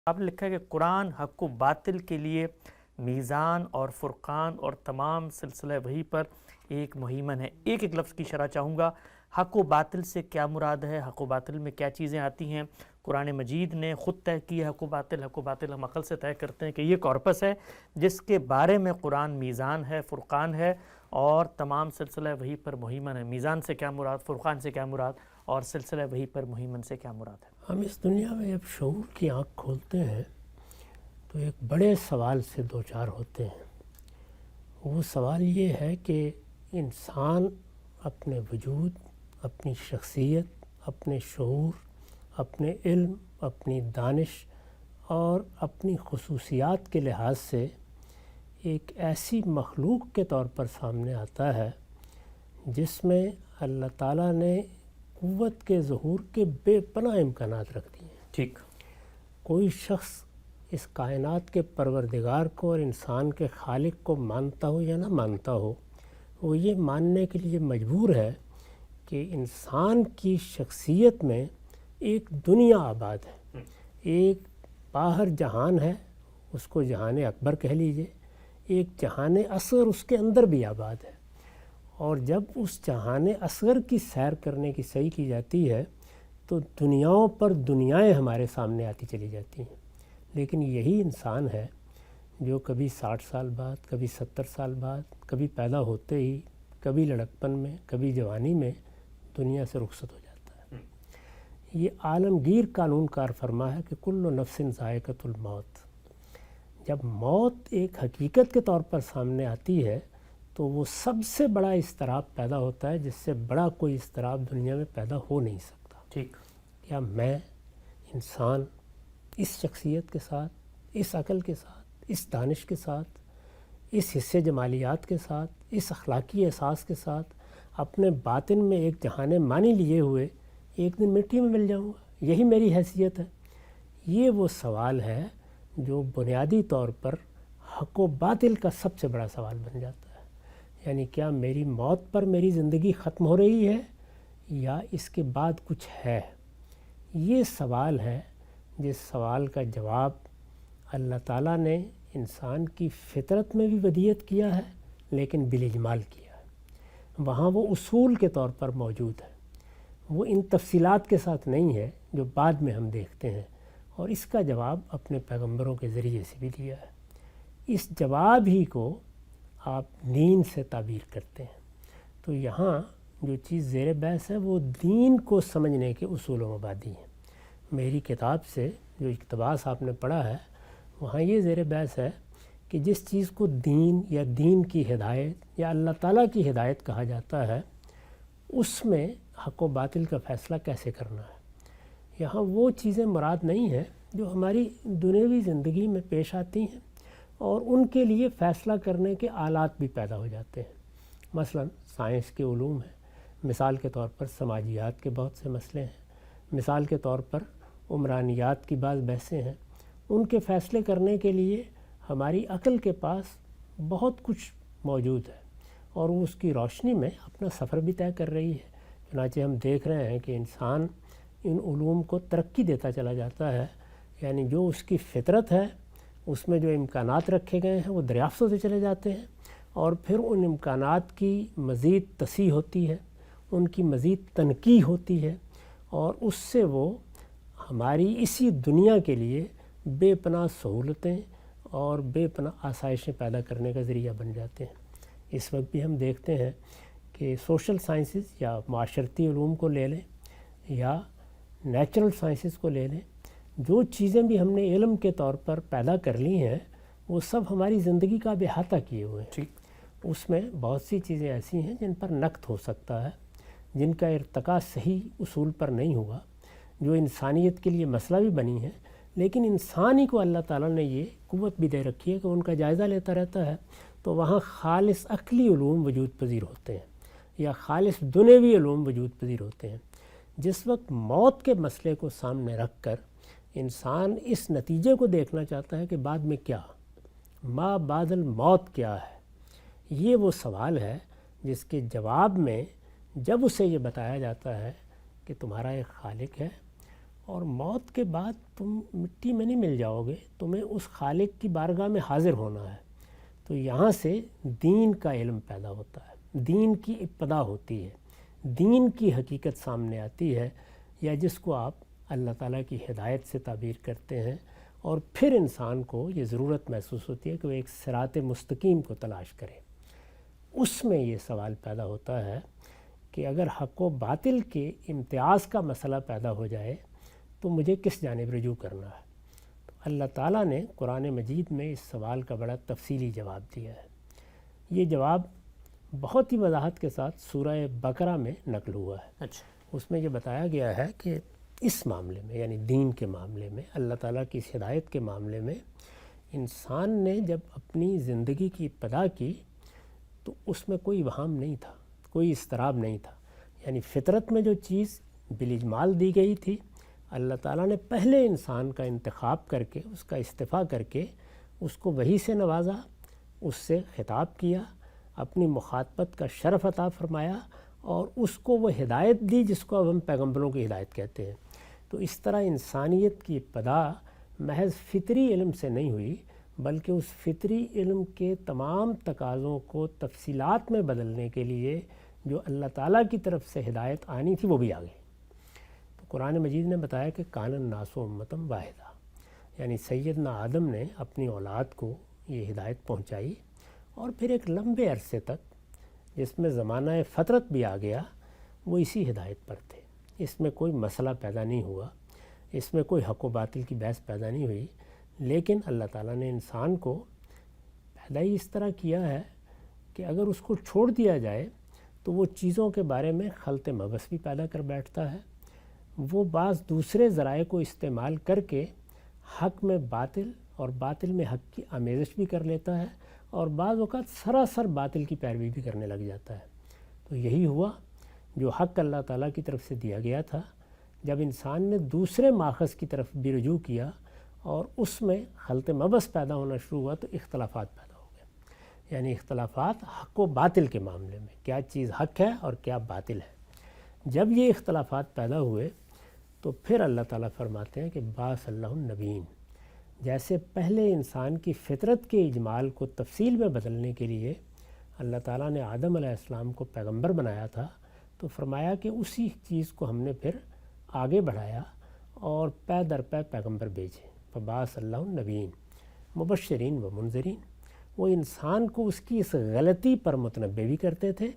آپ نے لکھا ہے کہ قرآن حق و باطل کے لیے میزان اور فرقان اور تمام سلسلہ وحی پر ایک مہیمن ہے۔ ایک ایک لفظ کی شرح چاہوں گا۔ حق و باطل سے کیا مراد ہے؟ حق و باطل میں کیا چیزیں آتی ہیں؟ قرآن مجید نے خود طے کی ہے حق و باطل ہم عقل سے طے کرتے ہیں کہ یہ کارپس ہے جس کے بارے میں قرآن میزان ہے، فرقان ہے اور تمام سلسلہ وحی پر مہیمن ہے۔ میزان سے کیا مراد، فرقان سے کیا مراد اور سلسلہ وحی پر مہیمن سے کیا مراد ہے؟ ہم اس دنیا میں جب شعور کی آنکھ کھولتے ہیں تو ایک بڑے سوال سے دوچار ہوتے ہیں۔ وہ سوال یہ ہے کہ انسان اپنے وجود، اپنی شخصیت، اپنے شعور، اپنے علم، اپنی دانش اور اپنی خصوصیات کے لحاظ سے ایک ایسی مخلوق کے طور پر سامنے آتا ہے جس میں اللہ تعالیٰ نے قوت کے ظہور کے بے پناہ امکانات رکھ دیے ہیں۔ ٹھیک، کوئی شخص اس کائنات کے پروردگار کو اور انسان کے خالق کو مانتا ہو یا نہ مانتا ہو، وہ یہ ماننے کے لیے مجبور ہے کہ انسان کی شخصیت میں ایک دنیا آباد ہے، ایک باہر جہان ہے، اس کو جہان اکبر کہہ لیجئے، ایک جہان اصغر اس کے اندر بھی آباد ہے۔ اور جب اس جہان اصغر کی سیر کرنے کی صحیح کی جاتی ہے تو دنیاؤں پر دنیائیں ہمارے سامنے آتی چلی جاتی ہیں، لیکن یہی انسان ہے جو کبھی 60 سال بعد، کبھی 70 سال بعد، کبھی پیدا ہوتے ہی، کبھی لڑکپن میں، کبھی جوانی میں دنیا سے رخصت ہو جاتا ہے۔ یہ عالمگیر قانون کار فرما ہے کہ کل نفس ذائقۃ الموت۔ جب موت ایک حقیقت کے طور پر سامنے آتی ہے تو وہ سب سے بڑا اضطراب پیدا ہوتا ہے جس سے بڑا کوئی اضطراب دنیا میں پیدا ہو نہیں سکتا۔ ٹھیک، کیا میں انسان اس شخصیت کے ساتھ، اس عقل کے ساتھ، اس دانش کے ساتھ، اس حصے جمالیات کے ساتھ، اس اخلاقی احساس کے ساتھ اپنے باطن میں ایک جہان مانی لیے ہوئے ایک دن مٹی میں مل جاؤں گا؟ یہی میری حیثیت ہے۔ یہ وہ سوال ہے جو بنیادی طور پر حق و باطل کا سب سے بڑا سوال بن جاتا ہے۔ یعنی کیا میری موت پر میری زندگی ختم ہو رہی ہے یا اس کے بعد کچھ ہے؟ یہ سوال ہے جس سوال کا جواب اللہ تعالیٰ نے انسان کی فطرت میں بھی ودیعت کیا ہے لیکن بالاجمال کیا ہے۔ وہاں وہ اصول کے طور پر موجود ہے، وہ ان تفصیلات کے ساتھ نہیں ہے جو بعد میں ہم دیکھتے ہیں، اور اس کا جواب اپنے پیغمبروں کے ذریعے سے بھی دیا ہے۔ اس جواب ہی کو آپ دین سے تعبیر کرتے ہیں۔ تو یہاں جو چیز زیر بحث ہے وہ دین کو سمجھنے کے اصول و مبادی ہیں۔ میری کتاب سے جو اقتباس آپ نے پڑھا ہے وہاں یہ زیر بحث ہے کہ جس چیز کو دین یا دین کی ہدایت یا اللہ تعالیٰ کی ہدایت کہا جاتا ہے اس میں حق و باطل کا فیصلہ کیسے کرنا ہے۔ یہاں وہ چیزیں مراد نہیں ہیں جو ہماری دنیاوی زندگی میں پیش آتی ہیں اور ان کے لیے فیصلہ کرنے کے آلات بھی پیدا ہو جاتے ہیں۔ مثلا سائنس کے علوم ہیں، مثال کے طور پر سماجیات کے بہت سے مسئلے ہیں، مثال کے طور پر عمرانیات کی بعض بحثیں ہیں۔ ان کے فیصلے کرنے کے لیے ہماری عقل کے پاس بہت کچھ موجود ہے اور وہ اس کی روشنی میں اپنا سفر بھی طے کر رہی ہے۔ چنانچہ ہم دیکھ رہے ہیں کہ انسان ان علوم کو ترقی دیتا چلا جاتا ہے، یعنی جو اس کی فطرت ہے اس میں جو امکانات رکھے گئے ہیں وہ دریافت ہوتے چلے جاتے ہیں، اور پھر ان امکانات کی مزید تصحیح ہوتی ہے، ان کی مزید تنقیح ہوتی ہے، اور اس سے وہ ہماری اسی دنیا کے لیے بے پناہ سہولتیں اور بے پناہ آسائشیں پیدا کرنے کا ذریعہ بن جاتے ہیں۔ اس وقت بھی ہم دیکھتے ہیں کہ سوشل سائنسز یا معاشرتی علوم کو لے لیں یا نیچرل سائنسز کو لے لیں، جو چیزیں بھی ہم نے علم کے طور پر پیدا کر لی ہیں وہ سب ہماری زندگی کا احاطہ کیے ہوئے ہیں۔ اس میں بہت سی چیزیں ایسی ہیں جن پر نقد ہو سکتا ہے، جن کا ارتقاء صحیح اصول پر نہیں ہوا، جو انسانیت کے لیے مسئلہ بھی بنی ہیں، لیکن انسان ہی کو اللہ تعالیٰ نے یہ قوت بھی دے رکھی ہے کہ ان کا جائزہ لیتا رہتا ہے، تو وہاں خالص عقلی علوم وجود پذیر ہوتے ہیں یا خالص دنیوی علوم وجود پذیر ہوتے ہیں۔ جس وقت موت کے مسئلے کو سامنے رکھ کر انسان اس نتیجے کو دیکھنا چاہتا ہے کہ بعد میں کیا، ما بعد الموت کیا ہے، یہ وہ سوال ہے جس کے جواب میں جب اسے یہ بتایا جاتا ہے کہ تمہارا ایک خالق ہے اور موت کے بعد تم مٹی میں نہیں مل جاؤ گے، تمہیں اس خالق کی بارگاہ میں حاضر ہونا ہے۔ تو یہاں سے دین کا علم پیدا ہوتا ہے، دین کی ابتدا ہوتی ہے، دین کی حقیقت سامنے آتی ہے، یا جس کو آپ اللہ تعالیٰ کی ہدایت سے تعبیر کرتے ہیں۔ اور پھر انسان کو یہ ضرورت محسوس ہوتی ہے کہ وہ ایک صراط مستقیم کو تلاش کرے۔ اس میں یہ سوال پیدا ہوتا ہے کہ اگر حق و باطل کے امتیاز کا مسئلہ پیدا ہو جائے تو مجھے کس جانب رجوع کرنا ہے؟ تو اللہ تعالیٰ نے قرآن مجید میں اس سوال کا بڑا تفصیلی جواب دیا ہے۔ یہ جواب بہت ہی وضاحت کے ساتھ سورہ بقرہ میں نقل ہوا ہے۔ اچھا، اس میں یہ بتایا گیا ہے کہ اس معاملے میں، یعنی دین کے معاملے میں، اللہ تعالیٰ کی اس ہدایت کے معاملے میں، انسان نے جب اپنی زندگی کی ابتدا کی تو اس میں کوئی وہم نہیں تھا، کوئی اضطراب نہیں تھا۔ یعنی فطرت میں جو چیز بالاجمال دی گئی تھی، اللہ تعالیٰ نے پہلے انسان کا انتخاب کر کے، اس کا استفاع کر کے، اس کو وحی سے نوازا، اس سے خطاب کیا، اپنی مخاطبت کا شرف عطا فرمایا، اور اس کو وہ ہدایت دی جس کو اب ہم پیغمبروں کی ہدایت کہتے ہیں۔ تو اس طرح انسانیت کی ابتدا محض فطری علم سے نہیں ہوئی، بلکہ اس فطری علم کے تمام تقاضوں کو تفصیلات میں بدلنے کے لیے جو اللہ تعالیٰ کی طرف سے ہدایت آنی تھی وہ بھی آ گئی۔ تو قرآن مجید نے بتایا کہ کان الناس امۃ واحدہ، یعنی سیدنا آدم نے اپنی اولاد کو یہ ہدایت پہنچائی، اور پھر ایک لمبے عرصے تک جس میں زمانہ فطرت بھی آ گیا، وہ اسی ہدایت پر تھے۔ اس میں کوئی مسئلہ پیدا نہیں ہوا، اس میں کوئی حق و باطل کی بحث پیدا نہیں ہوئی، لیکن اللہ تعالیٰ نے انسان کو پیدا ہی اس طرح کیا ہے کہ اگر اس کو چھوڑ دیا جائے تو وہ چیزوں کے بارے میں خلط مبث بھی پیدا کر بیٹھتا ہے، وہ بعض دوسرے ذرائع کو استعمال کر کے حق میں باطل اور باطل میں حق کی آمیزش بھی کر لیتا ہے، اور بعض اوقات سراسر باطل کی پیروی بھی کرنے لگ جاتا ہے۔ تو یہی ہوا جو حق اللہ تعالیٰ کی طرف سے دیا گیا تھا، جب انسان نے دوسرے ماخذ کی طرف بھی رجوع کیا اور اس میں خلط مبث پیدا ہونا شروع ہوا، تو اختلافات پیدا ہو گئے۔ یعنی اختلافات حق و باطل کے معاملے میں، کیا چیز حق ہے اور کیا باطل ہے۔ جب یہ اختلافات پیدا ہوئے تو پھر اللہ تعالیٰ فرماتے ہیں کہ بعث اللہ النبیین، جیسے پہلے انسان کی فطرت کے اجمال کو تفصیل میں بدلنے کے لیے اللہ تعالیٰ نے آدم علیہ السلام کو پیغمبر بنایا تھا، تو فرمایا کہ اسی چیز کو ہم نے پھر آگے بڑھایا اور پے در پے پیغمبر بھیجے۔ فبعث اللہ النبیین مبشرین و منذرین۔ وہ انسان کو اس کی اس غلطی پر متنبہ بھی کرتے تھے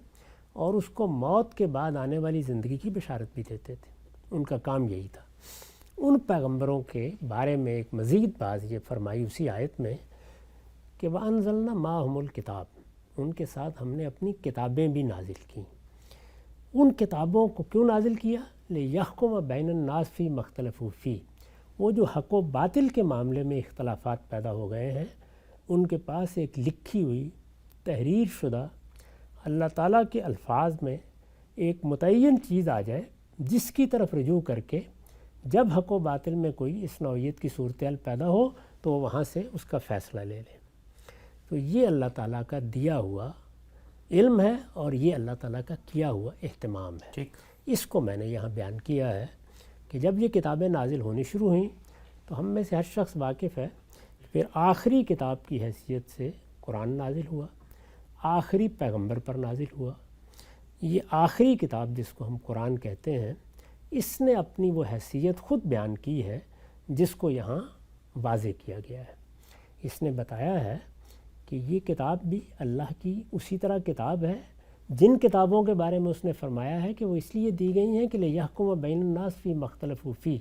اور اس کو موت کے بعد آنے والی زندگی کی بشارت بھی دیتے تھے۔ ان کا کام یہی تھا۔ ان پیغمبروں کے بارے میں ایک مزید بات یہ فرمائی اسی آیت میں کہ وَأَنزَلْنَا مَعَهُمُ الْكِتَابَ، ان کے ساتھ ہم نے اپنی کتابیں بھی نازل کیں۔ ان کتابوں کو کیوں نازل کیا؟ لِيَحْكُمَ بَيْنَ النَّاسِ فِي مَا اخْتَلَفُوا فِيهِ۔ وہ جو حق و باطل کے معاملے میں اختلافات پیدا ہو گئے ہیں، ان کے پاس ایک لکھی ہوئی تحریر شدہ اللہ تعالیٰ کے الفاظ میں ایک متعین چیز آ جائے جس کی طرف رجوع کر کے جب حق و باطل میں کوئی اس نوعیت کی صورتحال پیدا ہو تو وہ وہاں سے اس کا فیصلہ لے لیں۔ تو یہ اللہ تعالیٰ کا دیا ہوا علم ہے اور یہ اللہ تعالیٰ کا کیا ہوا اہتمام ہے۔ ٹھیک، اس کو میں نے یہاں بیان کیا ہے کہ جب یہ کتابیں نازل ہونی شروع ہوئیں تو ہم میں سے ہر شخص واقف ہے، پھر آخری کتاب کی حیثیت سے قرآن نازل ہوا، آخری پیغمبر پر نازل ہوا۔ یہ آخری کتاب جس کو ہم قرآن کہتے ہیں، اس نے اپنی وہ حیثیت خود بیان کی ہے جس کو یہاں واضح کیا گیا ہے۔ اس نے بتایا ہے کہ یہ کتاب بھی اللہ کی اسی طرح کتاب ہے جن کتابوں کے بارے میں اس نے فرمایا ہے کہ وہ اس لیے دی گئی ہیں کہ لِيَحْكُمَ بَيْنَ النَّاسِ فِي مَا اخْتَلَفُوا فِيهِ۔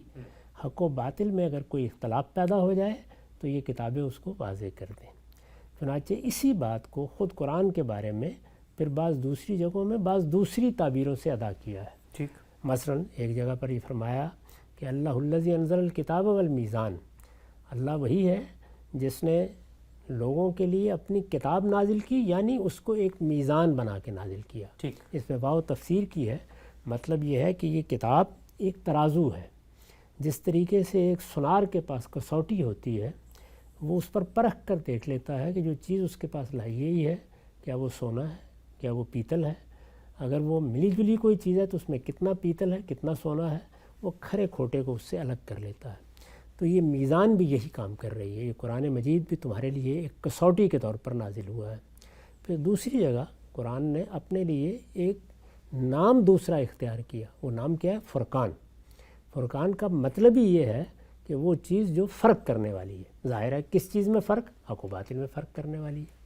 حق و باطل میں اگر کوئی اختلاف پیدا ہو جائے تو یہ کتابیں اس کو واضح کر دیں۔ چنانچہ اسی بات کو خود قرآن کے بارے میں پھر بعض دوسری جگہوں میں بعض دوسری تعبیروں سے ادا کیا ہے۔ ٹھیک، مثلا ایک جگہ پر یہ فرمایا کہ اللہ الذی انزل الکتاب والمیزان، اللہ وہی ہے جس نے لوگوں کے لیے اپنی کتاب نازل کی، یعنی اس کو ایک میزان بنا کے نازل کیا۔ ٹھیک، اس میں واو تفسیر کی ہے، مطلب یہ ہے کہ یہ کتاب ایک ترازو ہے۔ جس طریقے سے ایک سونار کے پاس کسوٹی ہوتی ہے، وہ اس پر پرکھ کر دیکھ لیتا ہے کہ جو چیز اس کے پاس لائی گئی ہے کیا وہ سونا ہے، کیا وہ پیتل ہے۔ اگر وہ ملی جلی کوئی چیز ہے تو اس میں کتنا پیتل ہے، کتنا سونا ہے، وہ کھرے کھوٹے کو اس سے الگ کر لیتا ہے۔ تو یہ میزان بھی یہی کام کر رہی ہے، یہ قرآن مجید بھی تمہارے لیے ایک کسوٹی کے طور پر نازل ہوا ہے۔ پھر دوسری جگہ قرآن نے اپنے لیے ایک نام دوسرا اختیار کیا، وہ نام کیا ہے؟ فرقان۔ فرقان کا مطلب ہی یہ ہے کہ وہ چیز جو فرق کرنے والی ہے۔ ظاہر ہے کس چیز میں فرق؟ حق و باطل میں فرق کرنے والی ہے۔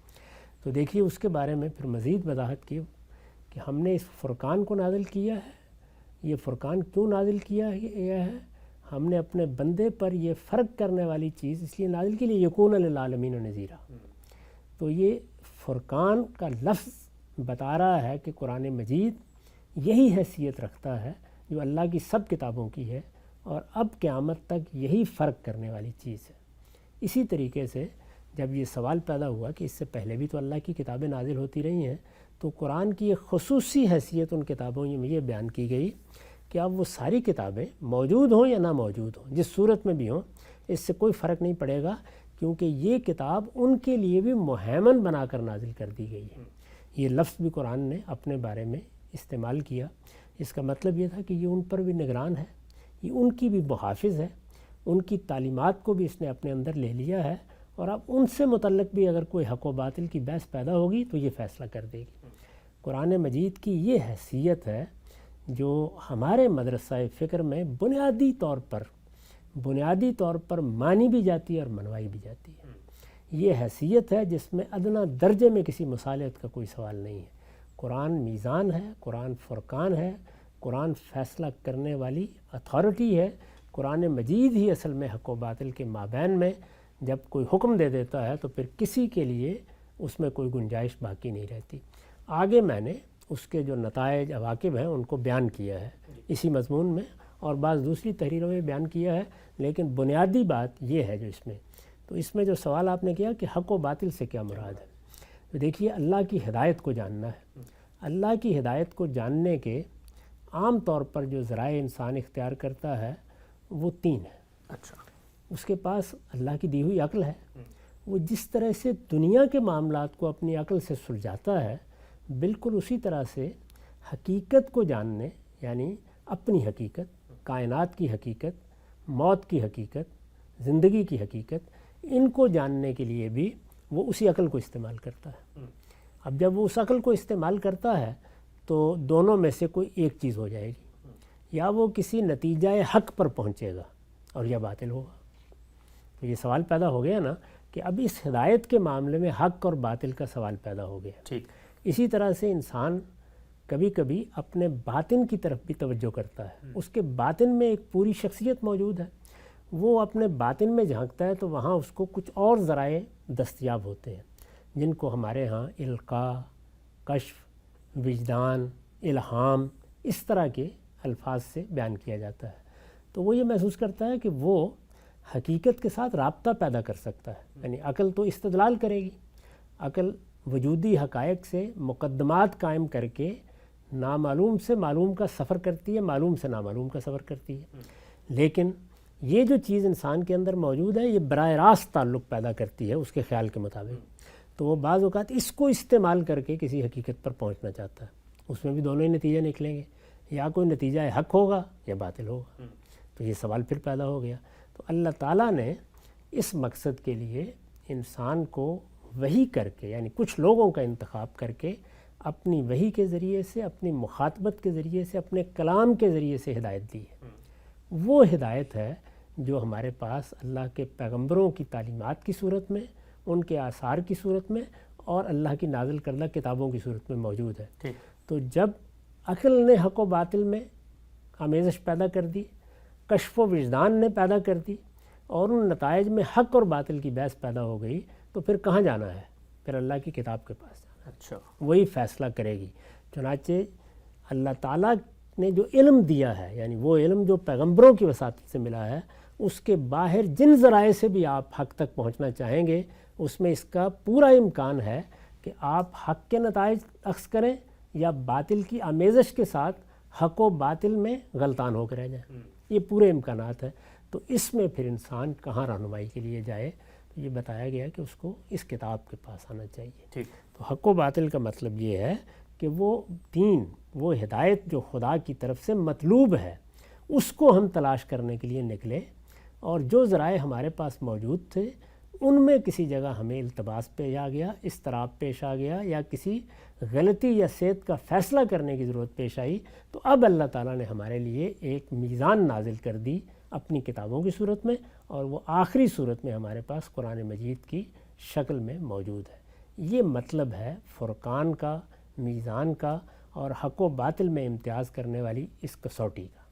تو دیکھیے اس کے بارے میں پھر مزید وضاحت کی کہ ہم نے اس فرقان کو نازل کیا ہے۔ یہ فرقان کیوں نازل کیا ہے؟ ہم نے اپنے بندے پر یہ فرق کرنے والی چیز اس لیے نازل کی لیے یکون للعالمین نذیرا۔ تو یہ فرقان کا لفظ بتا رہا ہے کہ قرآن مجید یہی حیثیت رکھتا ہے جو اللہ کی سب کتابوں کی ہے، اور اب قیامت تک یہی فرق کرنے والی چیز ہے۔ اسی طریقے سے جب یہ سوال پیدا ہوا کہ اس سے پہلے بھی تو اللہ کی کتابیں نازل ہوتی رہی ہیں، تو قرآن کی ایک خصوصی حیثیت ان کتابوں میں یہ بیان کی گئی کہ اب وہ ساری کتابیں موجود ہوں یا نہ موجود ہوں، جس صورت میں بھی ہوں، اس سے کوئی فرق نہیں پڑے گا، کیونکہ یہ کتاب ان کے لیے بھی مہیمن بنا کر نازل کر دی گئی ہے۔ یہ لفظ بھی قرآن نے اپنے بارے میں استعمال کیا۔ اس کا مطلب یہ تھا کہ یہ ان پر بھی نگران ہے، یہ ان کی بھی محافظ ہے، ان کی تعلیمات کو بھی اس نے اپنے اندر لے لیا ہے، اور اب ان سے متعلق بھی اگر کوئی حق و باطل کی بحث پیدا ہوگی تو یہ فیصلہ کر دے گی۔ قرآن مجید کی یہ حیثیت ہے جو ہمارے مدرسہ فکر میں بنیادی طور پر مانی بھی جاتی ہے اور منوائی بھی جاتی ہے۔ یہ حیثیت ہے جس میں ادنیٰ درجے میں کسی مصالحت کا کوئی سوال نہیں ہے۔ قرآن میزان ہے، قرآن فرقان ہے، قرآن فیصلہ کرنے والی اتھارٹی ہے۔ قرآن مجید ہی اصل میں حق و باطل کے مابین میں جب کوئی حکم دے دیتا ہے تو پھر کسی کے لیے اس میں کوئی گنجائش باقی نہیں رہتی۔ آگے میں نے اس کے جو نتائج عواقب ہیں ان کو بیان کیا ہے اسی مضمون میں، اور بعض دوسری تحریروں میں بیان کیا ہے، لیکن بنیادی بات یہ ہے جو اس میں جو سوال آپ نے کیا کہ حق و باطل سے کیا مراد ہے، تو دیکھیے اللہ کی ہدایت کو جاننا ہے۔ اللہ کی ہدایت کو جاننے کے عام طور پر جو ذرائع انسان اختیار کرتا ہے وہ 3 ہیں۔ اچھا، اس کے پاس اللہ کی دی ہوئی عقل ہے، وہ جس طرح سے دنیا کے معاملات کو اپنی عقل سے سلجھاتا ہے، بالکل اسی طرح سے حقیقت کو جاننے، یعنی اپنی حقیقت، کائنات کی حقیقت، موت کی حقیقت، زندگی کی حقیقت، ان کو جاننے کے لیے بھی وہ اسی عقل کو استعمال کرتا ہے۔ اب جب وہ اس عقل کو استعمال کرتا ہے تو دونوں میں سے کوئی ایک چیز ہو جائے گی، یا وہ کسی نتیجہ حق پر پہنچے گا اور یا باطل ہوگا۔ تو یہ سوال پیدا ہو گیا نا کہ اب اس ہدایت کے معاملے میں حق اور باطل کا سوال پیدا ہو گیا۔ ٹھیک، اسی طرح سے انسان کبھی کبھی اپنے باطن کی طرف بھی توجہ کرتا ہے، اس کے باطن میں ایک پوری شخصیت موجود ہے، وہ اپنے باطن میں جھانکتا ہے تو وہاں اس کو کچھ اور ذرائع دستیاب ہوتے ہیں جن کو ہمارے ہاں القاء، کشف، وجدان، الہام، اس طرح کے الفاظ سے بیان کیا جاتا ہے۔ تو وہ یہ محسوس کرتا ہے کہ وہ حقیقت کے ساتھ رابطہ پیدا کر سکتا ہے، یعنی عقل تو استدلال کرے گی، عقل وجودی حقائق سے مقدمات قائم کر کے نامعلوم سے معلوم کا سفر کرتی ہے، معلوم سے نامعلوم کا سفر کرتی ہے، لیکن یہ جو چیز انسان کے اندر موجود ہے یہ براہ راست تعلق پیدا کرتی ہے اس کے خیال کے مطابق، تو وہ بعض اوقات اس کو استعمال کر کے کسی حقیقت پر پہنچنا چاہتا ہے۔ اس میں بھی دونوں ہی نتیجے نکلیں گے، یا کوئی نتیجہ حق ہوگا یا باطل ہوگا۔ تو یہ سوال پھر پیدا ہو گیا۔ تو اللہ تعالیٰ نے اس مقصد کے لیے انسان کو وحی کر کے، یعنی کچھ لوگوں کا انتخاب کر کے اپنی وحی کے ذریعے سے، اپنی مخاطبت کے ذریعے سے، اپنے کلام کے ذریعے سے ہدایت دی ہے۔ وہ ہدایت ہے جو ہمارے پاس اللہ کے پیغمبروں کی تعلیمات کی صورت میں، ان کے آثار کی صورت میں، اور اللہ کی نازل کردہ کتابوں کی صورت میں موجود ہے۔ تو جب عقل نے حق و باطل میں آمیزش پیدا کر دی، کشف و وجدان نے پیدا کر دی، اور ان نتائج میں حق اور باطل کی بحث پیدا ہو گئی، تو پھر کہاں جانا ہے؟ پھر اللہ کی کتاب کے پاس جانا ہے۔ اچھا، وہی فیصلہ کرے گی۔ چنانچہ اللہ تعالیٰ نے جو علم دیا ہے، یعنی وہ علم جو پیغمبروں کی وساطت سے ملا ہے، اس کے باہر جن ذرائع سے بھی آپ حق تک پہنچنا چاہیں گے، اس میں اس کا پورا امکان ہے کہ آپ حق کے نتائج اخذ کریں یا باطل کی آمیزش کے ساتھ حق و باطل میں غلطان ہو کر رہ جائیں۔ یہ پورے امکانات ہیں۔ تو اس میں پھر انسان کہاں رہنمائی کے لیے جائے؟ تو یہ بتایا گیا کہ اس کو اس کتاب کے پاس آنا چاہیے۔ تو حق و باطل کا مطلب یہ ہے کہ وہ دین، وہ ہدایت جو خدا کی طرف سے مطلوب ہے، اس کو ہم تلاش کرنے کے لیے نکلے، اور جو ذرائع ہمارے پاس موجود تھے ان میں کسی جگہ ہمیں التباس پیش آ گیا، اضطراب پیش آ گیا، یا کسی غلطی یا صحت کا فیصلہ کرنے کی ضرورت پیش آئی، تو اب اللہ تعالیٰ نے ہمارے لیے ایک میزان نازل کر دی اپنی کتابوں کی صورت میں، اور وہ آخری صورت میں ہمارے پاس قرآن مجید کی شکل میں موجود ہے۔ یہ مطلب ہے فرقان کا، میزان کا، اور حق و باطل میں امتیاز کرنے والی اس کسوٹی کا۔